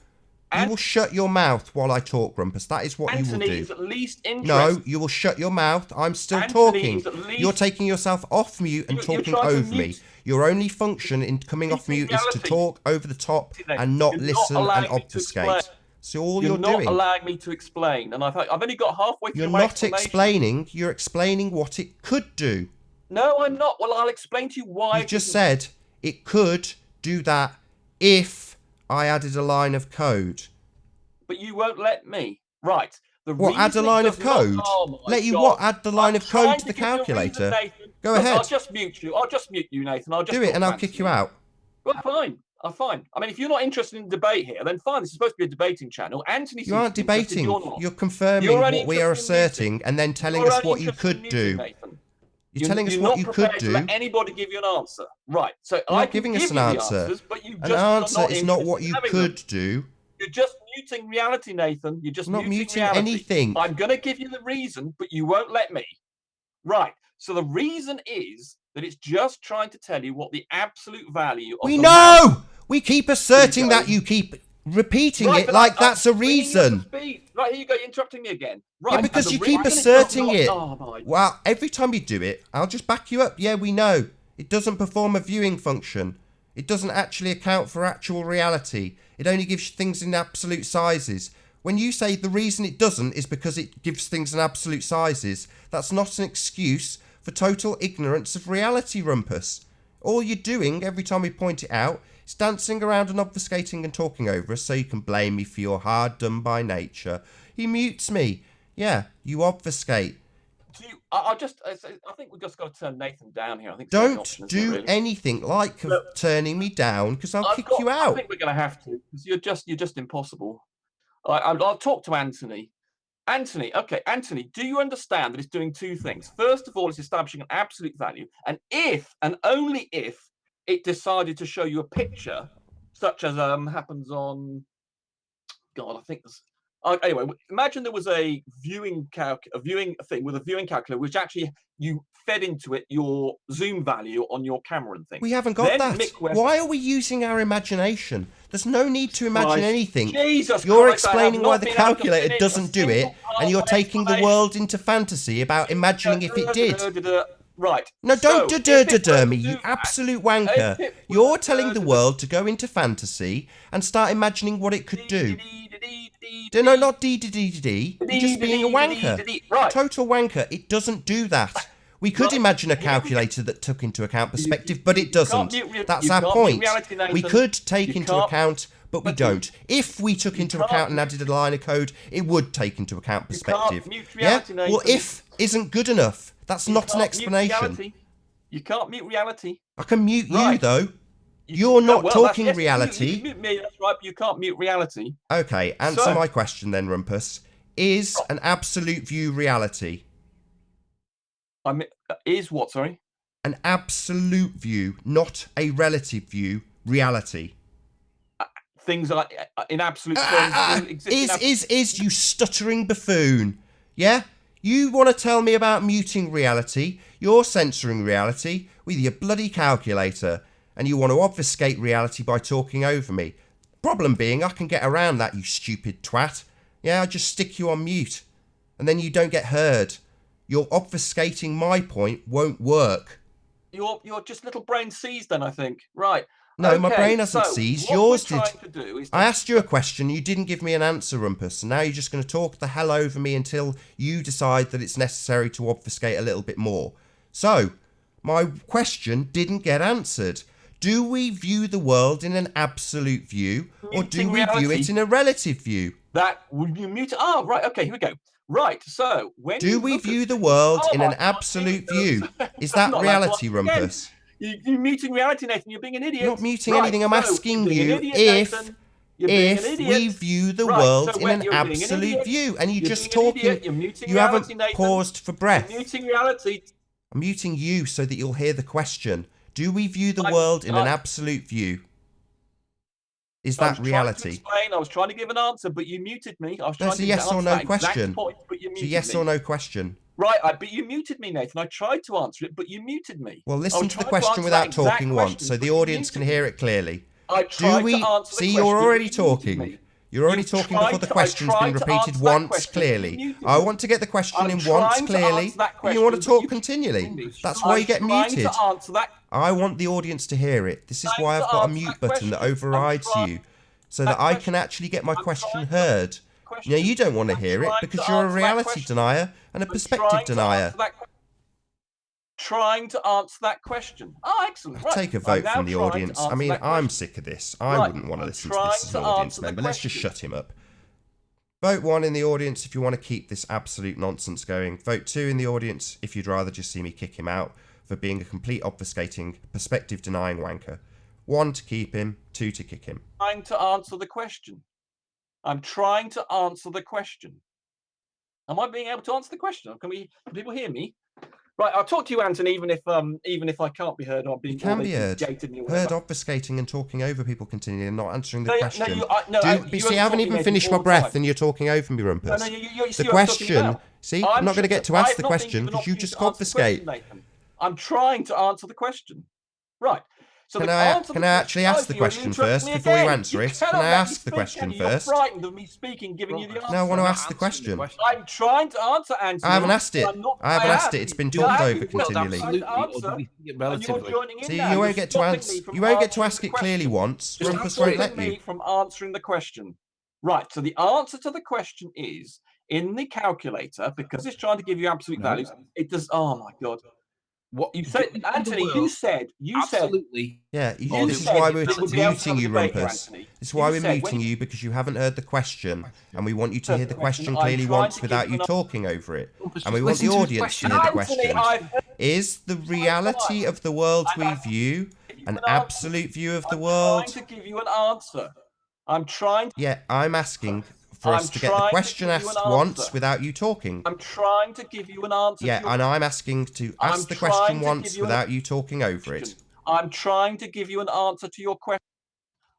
You will shut your mouth while I talk, Rumpus. That is what you Anthony will is do. at least interested. No, you will shut your mouth. I'm still Anthony talking. is at least- You're taking yourself off mute and You're talking trying to over me. mute- Your only function in coming off Muting mute is to reality. talk over the top You're and not not listen allowing and me to obfuscate. explain. So all You're you're not doing, allowing me to explain, and I've only got halfway through you're my not explanation. explaining. You're explaining what it could do. No, I'm not. Well, I'll explain to you why. You just said it could do that if I added a line of code. But you won't let me. Right. What, add a reason it line of does not- code? Oh my Let you God. what? Add the line I'm of code trying to the give you a reason, calculator? Nathan. Go Look, ahead. I'll just mute you. I'll just mute you, Nathan. I'll just Do it talk and to I'll kick you Anthony. out. Well, fine. Fine. I mean, if you're not interested in debate here, then fine. This is supposed to be a debating channel. Anthony, You aren't seems interested, debating. You're not. You're confirming You're only what we are interested in asserting and then telling You're us only what you interested in could muting, do. Nathan. You're telling us You're what not you could prepared to do. let anybody give you an answer. Right. So You're I not can giving give us an you the answer. answers, but you An just are answer is not what interested in you having could them. do. You're just muting reality, Nathan. You're just I'm not muting reality. anything. I'm going to give you the reason, but you won't let me. Right. So the reason is that it's just trying to tell you what the absolute value of We the know! We keep asserting go. that. You keep repeating Right, it but like I'm that's a bringing you up to reason. speed. Right, here you go. You're interrupting me again. Right. Yeah, because and you the keep reason asserting does it. not- Oh, my. Well, every time you do it, I'll just back you up. Yeah, we know. It doesn't perform a viewing function. It doesn't actually account for actual reality. It only gives things in absolute sizes. When you say the reason it doesn't is because it gives things in absolute sizes, that's not an excuse for total ignorance of reality, Rumpus. All you're doing every time we point it out is dancing around and obfuscating and talking over us so you can blame me for your hard done by nature. He mutes me. Yeah, you obfuscate. I think we've just got to turn Nathan down here. I think it's the only Don't option, isn't it, do really? anything like Look, turning me down because I'll kick you I out. think we're going to have to because you're just impossible. I'll talk to Anthony. Anthony, do you understand that it's doing two things? First of all, it's establishing an absolute value, and if and only if it decided to show you a picture, such as happens on, God, I think there's. Anyway, imagine there was a viewing thing with a viewing calculator, which actually you fed into it your zoom value on your camera and things. We haven't got Then that. Mick West- Why are we using our imagination? There's no need to imagine Christ. anything. Jesus You're Christ, I have explaining not why the been able to calculator finish a doesn't do it, single part and you're of my taking the explanation. world into fantasy about imagining if it did. Right. No, don't so, da-da-da-da me, if it you were to do absolute if wanker. it were You're to telling the do- world to go into fantasy and start imagining what it could do. that- No, not dee-dee-dee-dee-dee. You're just being a wanker. Right. Total wanker. It doesn't do that. We could Right. imagine a calculator that took into account perspective, but it you doesn't. can't mute- That's you our can't mute point. reality, Nathan. We could take You into can't- account, but we but you- don't. If we took into can't- account and added a line of code, it would take into account You can't perspective. mute Yeah? reality, Well, Nathan. if isn't good enough. That's You not an can't mute explanation. reality. You can't mute reality. I can mute you, Right. though. You- You're not well, talking yes, reality. You can mute me, that's right, but you can't mute reality. Okay, answer So- my question then, Rumpus. Is an absolute view reality? I mean, is what? Sorry. An absolute view, not a relative view, reality. Things are in absolute terms. do exist in Is you stuttering buffoon? Yeah? You want to tell me about muting reality, you're censoring reality with your bloody calculator, and you want to obfuscate reality by talking over me. Problem being, I can get around that, you stupid twat. Yeah, I just stick you on mute, and then you don't get heard. Your obfuscating my point won't work. Your just little brain seized then, I think. Right. No, okay, my brain hasn't so seized. what Yours we're did. trying to do is I asked you a question, you didn't give me an answer, Rumpus, and now you're just going to talk the hell over me until you decide that it's necessary to obfuscate a little bit more. So, my question didn't get answered. Do we view the world in an absolute view, or do we view it in a relative view? That would you mute? Oh, right. Okay, here we go. Right. So when Do we view the world in an absolute view? Is that reality, Rumpus? You're muting reality, Nathan. You're being an idiot. I'm not muting anything. I'm asking you if we view the world in an absolute view, and you're just talking. You haven't paused for breath. You're muting reality. I'm muting you so that you'll hear the question. Do we view the world in an absolute view? Is that reality? I was trying to give an answer, but you muted me. I was trying That's to a yes or no question. Point, but you muted It's a yes or no question. Right, but you muted me, Nathan. I tried to answer it, but you muted me. Well, listen to the question without talking once, so the audience can hear it clearly. Do we see? You're already talking. You're already talking before the question's been repeated once clearly. I want to get the question in once clearly, and you want to talk continually. That's why you get muted. I want the audience to hear it. This is why I've got a mute button that overrides you, so that I can actually get my question heard. You know, you don't want to hear it because you're a reality denier and a perspective denier. Trying to answer that question. Oh, excellent. Right. Take a vote from the audience. I mean, I'm sick of this. I wouldn't want to listen to this as an audience member. Let's just shut him up. Vote 1 in the audience if you want to keep this absolute nonsense going. Vote 2 in the audience if you'd rather just see me kick him out for being a complete obfuscating, perspective-denying wanker. 1 to keep him, 2 to kick him. I'm trying to answer the question. I'm trying to answer the question. Am I being able to answer the question? Can people hear me? Right, I'll talk to you, Anthony, even if I can't be heard or being heard obfuscating and talking over people continually and not answering the question. See, I haven't even finished my breath and you're talking over me, Rumpus. The question, see, I'm not going to get to ask the question because you just obfuscate. I'm trying to answer the question. Right. So can I actually ask the question first before you answer it? Can I ask the question first? You're frightened of me speaking, giving you the answer. No, I want to ask the question. I'm trying to answer, Anthony. I haven't asked it. I haven't asked it. It's been talked over continually. See, you won't get to answer. You won't get to ask it clearly once. Rumpus won't let you. From answering the question. Right. So the answer to the question is in the calculator, because it's trying to give you absolute values. It does. Oh my God. What you said, Anthony? You said absolutely. Yeah, this is why we're muting you, Rumpus. This is why we're muting you, because you haven't heard the question, and we want you to hear the question clearly once without you talking over it, and we want the audience to hear the question. Is the reality of the world we view an absolute view of the world? I'm trying to give you an answer. I'm trying. Yeah, I'm asking for us to get the question asked once without you talking. I'm trying to give you an answer. Yeah, and I'm asking to ask the question once without you talking over it. I'm trying to give you an answer to your question.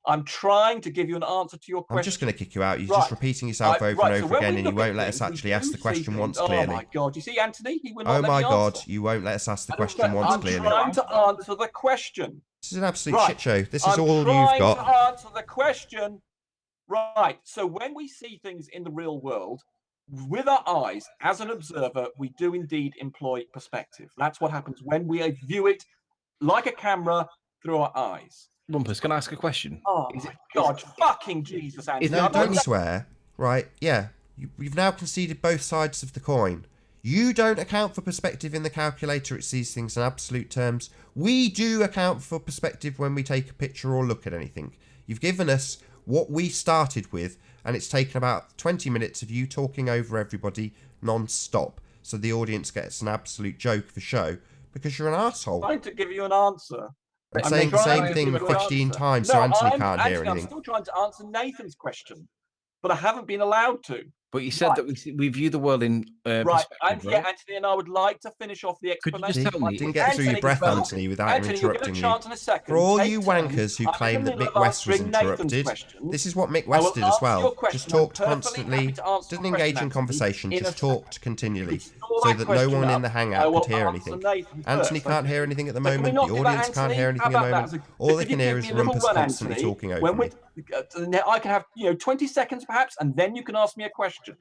I'm trying to give you an answer to your question. I'm just going to kick you out. You're just repeating yourself over and over again, and you won't let us actually ask the question once clearly. Oh my God! You see, Anthony, oh my God! You won't let us ask the question once clearly. I'm trying to answer the question. This is an absolute shit show. This is all you've got. I'm trying to answer the question. Right. So when we see things in the real world, with our eyes, as an observer, we do indeed employ perspective. That's what happens when we view it like a camera through our eyes. Rumpus, can I ask a question? Oh my God, fucking Jesus, Anthony. No, don't swear. Right, yeah. You've now conceded both sides of the coin. You don't account for perspective in the calculator. It sees things in absolute terms. We do account for perspective when we take a picture or look at anything. You've given us what we started with, and it's taken about 20 minutes of you talking over everybody non-stop, so the audience gets an absolute joke for show, because you're an arsehole. I'm trying to give you an answer. I'm saying the same thing 15 times, so Anthony can't hear anything. I'm still trying to answer Nathan's question, but I haven't been allowed to. But you said that we view the world in Right, perspective, right? Anthony, and I would like to finish off the Could you explanation. just tell me? Didn't get through your breath, well, Anthony, without him Anthony, you'll get a interrupting you. chance in a second. For all Take you turns. wankers who I'm in claim the that middle Mick of West was answering Nathan's interrupted, question. this is what Mick I West will did as answer your well. question. Just I'm talked perfectly constantly, happy to answer didn't your engage in question, conversation, Anthony, just in a talked second. continually, Restore so that that no question one in up. the I hangout will could hear answer anything. Nathan Anthony first, can't okay? hear anything at the So can we moment, not the do that, audience can't Anthony? hear How anything at the about that? moment. All they If you can hear give is me a little Rumpus run, constantly Anthony, talking over me. I can have 20 seconds perhaps, and then you can ask me a question.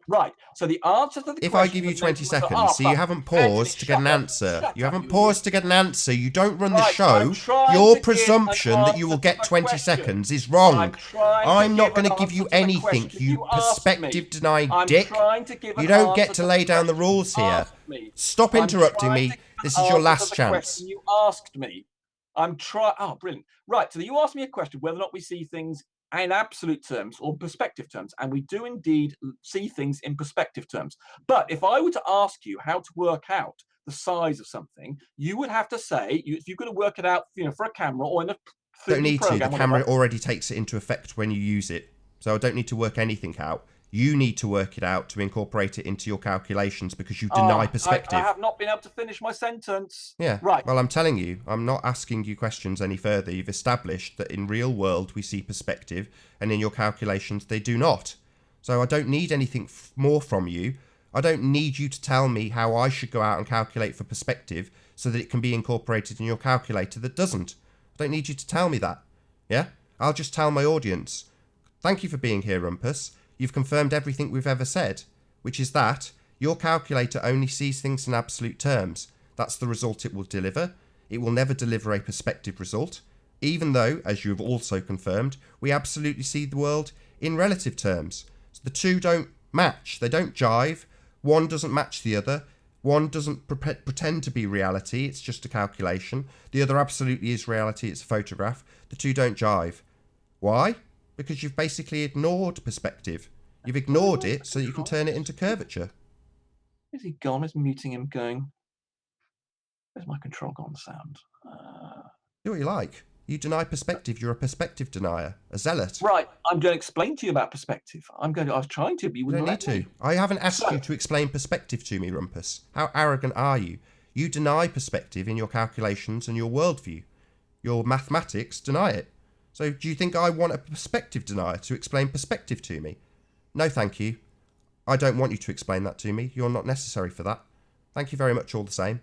Right. So the answer to the If question. I give you that 20 Nathan was- seconds, so you fuck. haven't paused Anthony, to get an shut up. answer. Shut You up, haven't you paused idiot. to get an answer. You don't run the Right, show. I'm trying Your to give presumption an that you will answer get to the 20 question. seconds is wrong. I'm not going to give you answer to the anything, question. you asked me. perspective denying I'm dick. trying to give You an don't get answer to the lay down the question. rules You here. asked me. Stop I'm interrupting trying me. to give an This is your answer to last the chance. question you asked me. I'm trying. Oh, brilliant. Right. So you asked me a question whether or not we see things in absolute terms or perspective terms. And we do indeed see things in perspective terms. But if I were to ask you how to work out the size of something, you would have to say, if you're going to work it out, for a camera or in a 3D Don't need to. program, The camera already takes it into effect when you use it. So I don't need to work anything out. You need to work it out to incorporate it into your calculations because you deny perspective. I have not been able to finish my sentence. Yeah. Right. Well, I'm telling you, I'm not asking you questions any further. You've established that in real world we see perspective, and in your calculations they do not. So I don't need anything more from you. I don't need you to tell me how I should go out and calculate for perspective so that it can be incorporated in your calculator that doesn't. I don't need you to tell me that. Yeah? I'll just tell my audience. Thank you for being here, Rumpus. You've confirmed everything we've ever said, which is that your calculator only sees things in absolute terms. That's the result it will deliver. It will never deliver a perspective result, even though, as you have also confirmed, we absolutely see the world in relative terms. So the two don't match. They don't jive. One doesn't match the other. One doesn't pretend to be reality. It's just a calculation. The other absolutely is reality. It's a photograph. The two don't jive. Why? Because you've basically ignored perspective. You've ignored it so that you can turn it into curvature. Is he gone? Is muting him going? Where's my control gone sound? Do what you like. You deny perspective. You're a perspective denier. A zealot. Right. I'm going to explain to you about perspective. I was trying to, but you You wouldn't don't need let to. me. I haven't asked you to explain perspective to me, Rumpus. How arrogant are you? You deny perspective in your calculations and your worldview. Your mathematics deny it. So do you think I want a perspective denier to explain perspective to me? No, thank you. I don't want you to explain that to me. You're not necessary for that. Thank you very much all the same.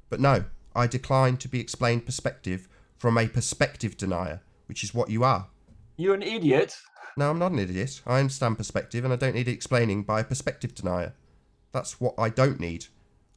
But no, I decline to be explained perspective from a perspective denier, which is what you are. You're an idiot. No, I'm not an idiot. I understand perspective and I don't need it explaining by a perspective denier. That's what I don't need.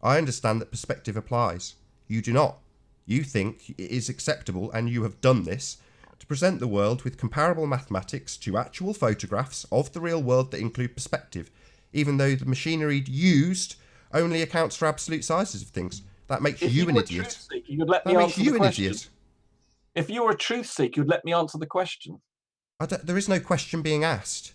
I understand that perspective applies. You do not. You think it is acceptable, and you have done this, to present the world with comparable mathematics to actual photographs of the real world that include perspective, even though the machinery used only accounts for absolute sizes of things. That makes you an idiot. Seeker, you'd let me That makes answer you the an question. idiot. If you were a truth seeker, you'd let me answer the question. There is no question being asked.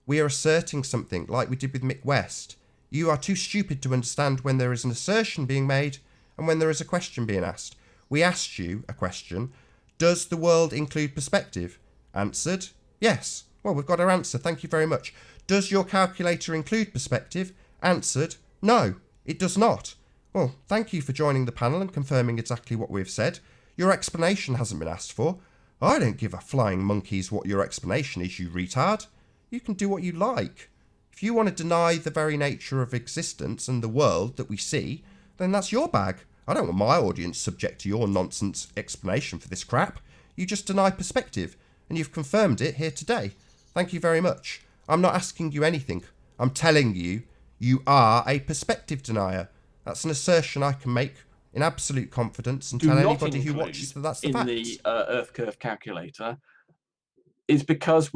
We are asserting something like we did with Mick West. You are too stupid to understand when there is an assertion being made and when there is a question being asked. We asked you a question. Does the world include perspective? Answered, yes. Well, we've got our answer. Thank you very much. Does your calculator include perspective? Answered, no, it does not. Well, thank you for joining the panel and confirming exactly what we've said. Your explanation hasn't been asked for. I don't give a flying monkeys what your explanation is, you retard. You can do what you like. If you want to deny the very nature of existence and the world that we see, then that's your bag. I don't want my audience subject to your nonsense explanation for this crap. You just deny perspective, and you've confirmed it here today. Thank you very much. I'm not asking you anything. I'm telling you, you are a perspective denier. That's an assertion I can make in absolute confidence and tell anybody who watches that that's the fact. In the Earth curve calculator is because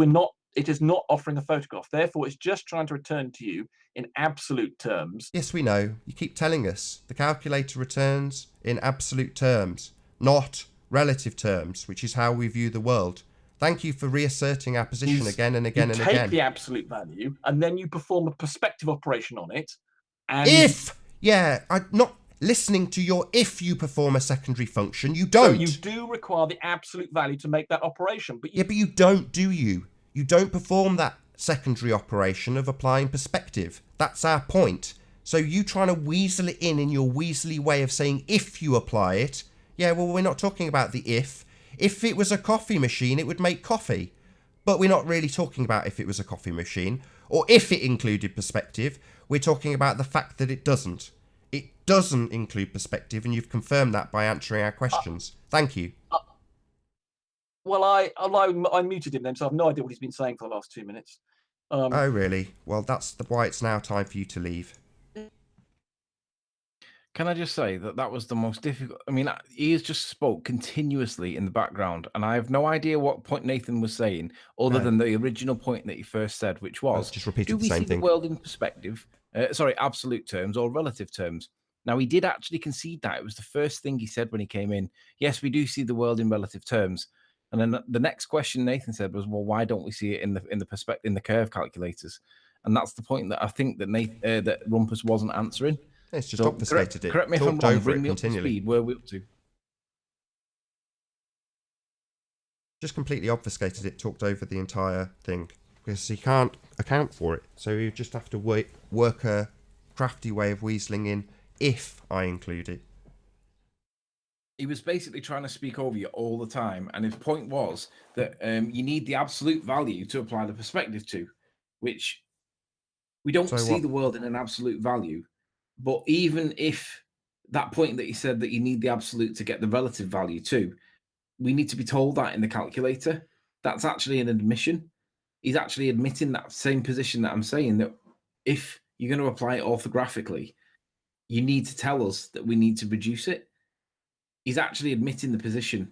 it is not offering a photograph. Therefore, it's just trying to return to you in absolute terms. Yes, we know. You keep telling us. The calculator returns in absolute terms, not relative terms, which is how we view the world. Thank you for reasserting our position again and again and again. You take the absolute value, and then you perform a perspective operation on it. And I'm not listening to your if you perform a secondary function. You don't. So you do require the absolute value to make that operation. But you don't, do you? You don't perform that secondary operation of applying perspective. That's our point. So you trying to weasel it in your weaselly way of saying if you apply it, yeah, well, we're not talking about the if. If it was a coffee machine, it would make coffee. But we're not really talking about if it was a coffee machine or if it included perspective. We're talking about the fact that it doesn't. It doesn't include perspective, and you've confirmed that by answering our questions. Thank you. Well, I muted him then, so I've no idea what he's been saying for the last 2 minutes. Oh, really? Well, that's why it's now time for you to leave. Can I just say that was the most difficult? I mean, he has just spoke continuously in the background, and I have no idea what point Nathan was saying, other than the original point that he first said, which was, just repeated do the we same see thing. the world in perspective? Absolute terms or relative terms. Now, he did actually concede that. It was the first thing he said when he came in. Yes, we do see the world in relative terms. And then the next question Nathan said was, well, why don't we see it in the curve calculators? And that's the point that I think that that Rumpus wasn't answering. It's just obfuscated it. Correct me if I'm Talked wrong. over Bring it me up to continually. speed. Where are we up to? Just completely obfuscated it. Talked over the entire thing because he can't account for it. So you just have to work a crafty way of weaseling in if I include it. He was basically trying to speak over you all the time, and his point was that you need the absolute value to apply the perspective to, which we don't see the world in an absolute value. But even if that point that he said that you need the absolute to get the relative value to, we need to be told that in the calculator. That's actually an admission. He's actually admitting that same position that I'm saying, that if you're going to apply it orthographically, you need to tell us that we need to reduce it. He's actually admitting the position,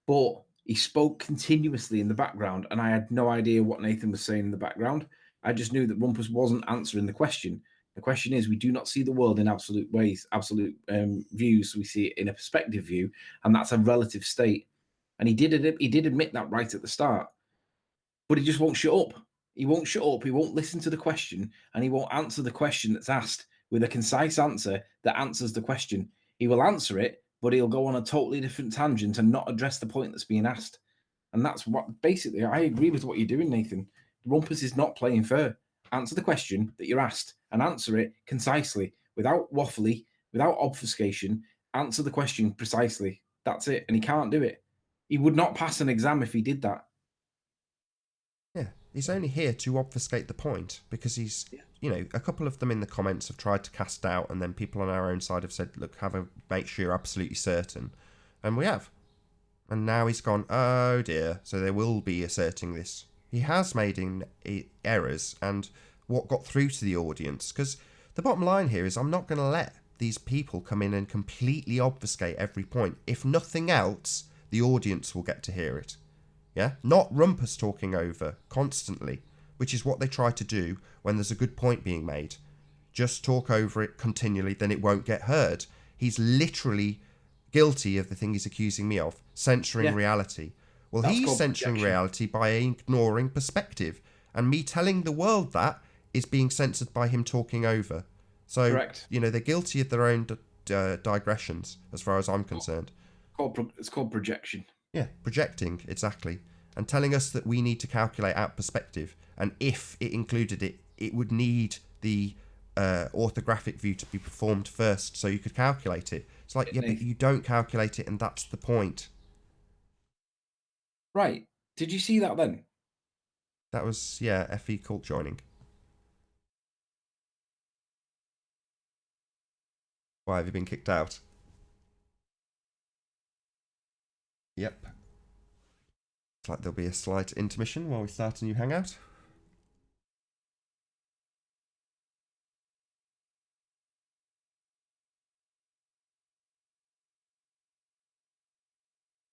but he spoke continuously in the background, and I had no idea what Nathan was saying in the background. I just knew that Rumpus wasn't answering the question. The question is, we do not see the world in absolute ways, absolute views. We see it in a perspective view, and that's a relative state. And he did admit that right at the start, but he just won't shut up. He won't shut up. He won't listen to the question, and he won't answer the question that's asked with a concise answer that answers the question. He will answer it, but he'll go on a totally different tangent and not address the point that's being asked. And that's what, basically, I agree with what you're doing, Nathan. Rumpus is not playing fair. Answer the question that you're asked and answer it concisely, without waffly, without obfuscation. Answer the question precisely. That's it. And he can't do it. He would not pass an exam if he did that. Yeah, he's only here to obfuscate the point because he's, a couple of them in the comments have tried to cast doubt, and then people on our own side have said, look, make sure you're absolutely certain. And we have. And now he's gone, oh dear, so they will be asserting this. He has made errors, and what got through to the audience, because the bottom line here is I'm not going to let these people come in and completely obfuscate every point. If nothing else, the audience will get to hear it. Yeah, not Rumpus talking over constantly, which is what they try to do when there's a good point being made. Just talk over it continually, then it won't get heard. He's literally guilty of the thing he's accusing me of, censoring reality. Well, he's censoring reality by ignoring perspective, and me telling the world that is being censored by him talking over. So, correct. They're guilty of their own digressions, as far as I'm concerned. It's called projection. Yeah, projecting, exactly. And telling us that we need to calculate out perspective. And if it included it, it would need the orthographic view to be performed first so you could calculate it. It's like, yeah, but you don't calculate it, and that's the point. Right. Did you see that then? That was, FE cult joining. Why, have you been kicked out? Yep. It's like there'll be a slight intermission while we start a new hangout.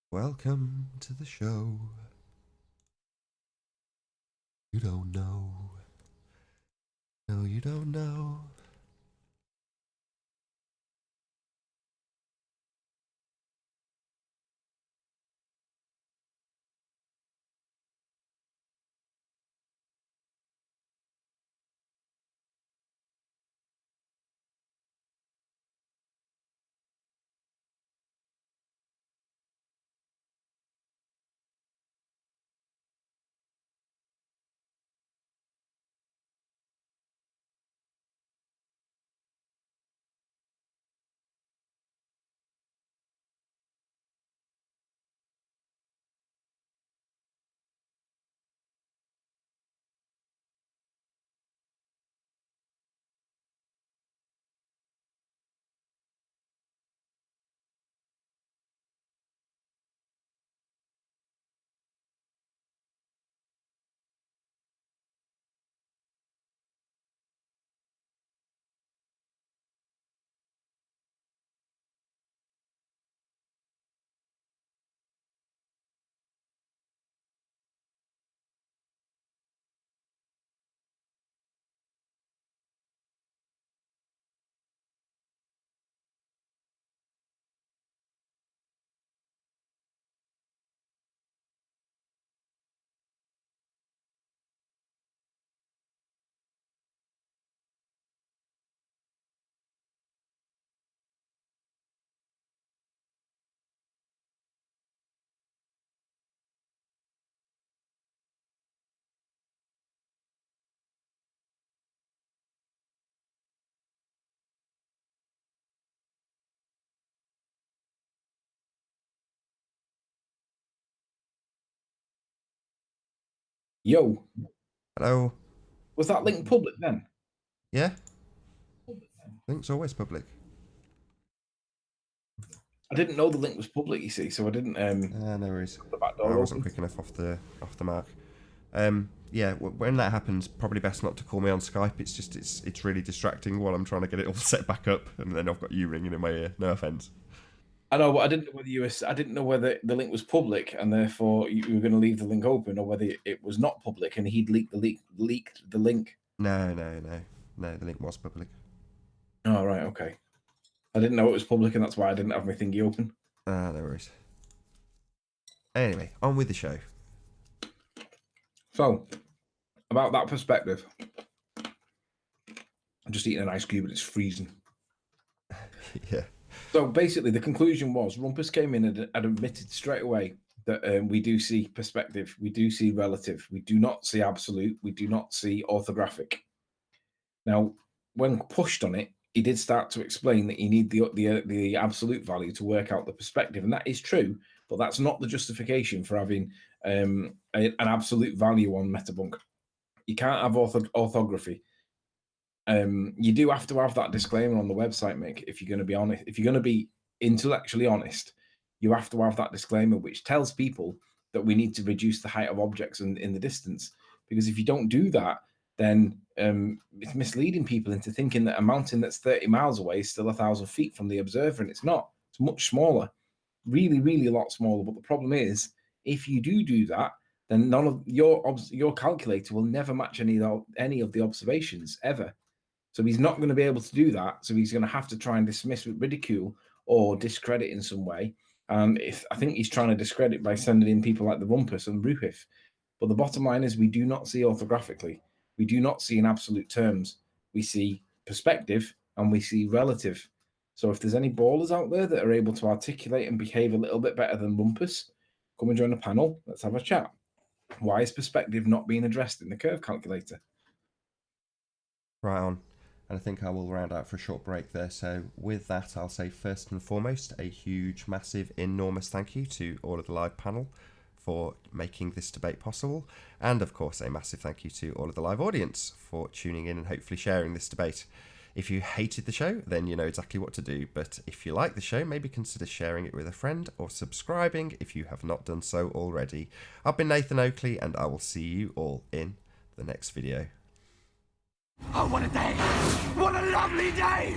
Welcome to the show. You don't know. No, you don't know. Yo, Hello. was that link public then? Yeah? Link's always public. I didn't know the link was public, you see, so I didn't No worries. the back I door wasn't open. quick enough off the mark. Yeah, when that happens, probably best not to call me on Skype. It's just it's really distracting while I'm trying to get it all set back up, and then I've got you ringing in my ear. No offense. I know, but I didn't know whether I didn't know whether the link was public and therefore you were going to leave the link open, or whether it was not public and he'd leaked the link. No. The link was public. Oh right, okay. I didn't know it was public, and that's why I didn't have my thingy open. No worries. Anyway, on with the show. So, about that perspective, I'm just eating an ice cube and it's freezing. Yeah. So basically, the conclusion was Rumpus came in and admitted straight away that we do see perspective, we do see relative, we do not see absolute, we do not see orthographic. Now, when pushed on it, he did start to explain that you need the absolute value to work out the perspective, and that is true, but that's not the justification for having an absolute value on Metabunk. You can't have orthography. You do have to have that disclaimer on the website, Mick. If you're going to be honest, if you're going to be intellectually honest, you have to have that disclaimer, which tells people that we need to reduce the height of objects in the distance. Because if you don't do that, then it's misleading people into thinking that a mountain that's 30 miles away is still 1,000 feet from the observer, and it's not. It's much smaller, really, really a lot smaller. But the problem is, if you do that, then none of your calculator will never match any of the observations ever. So he's not going to be able to do that. So he's going to have to try and dismiss with ridicule or discredit in some way. And I think he's trying to discredit by sending in people like the Rumpus and Ruhif. But the bottom line is we do not see orthographically. We do not see in absolute terms. We see perspective and we see relative. So if there's any ballers out there that are able to articulate and behave a little bit better than Rumpus, come and join the panel. Let's have a chat. Why is perspective not being addressed in the curve calculator? Right on. And I think I will round out for a short break there. So with that, I'll say first and foremost, a huge, massive, enormous thank you to all of the live panel for making this debate possible. And of course, a massive thank you to all of the live audience for tuning in and hopefully sharing this debate. If you hated the show, then you know exactly what to do. But if you like the show, maybe consider sharing it with a friend or subscribing if you have not done so already. I've been Nathan Oakley, and I will see you all in the next video. Oh, what a day! What a lovely day!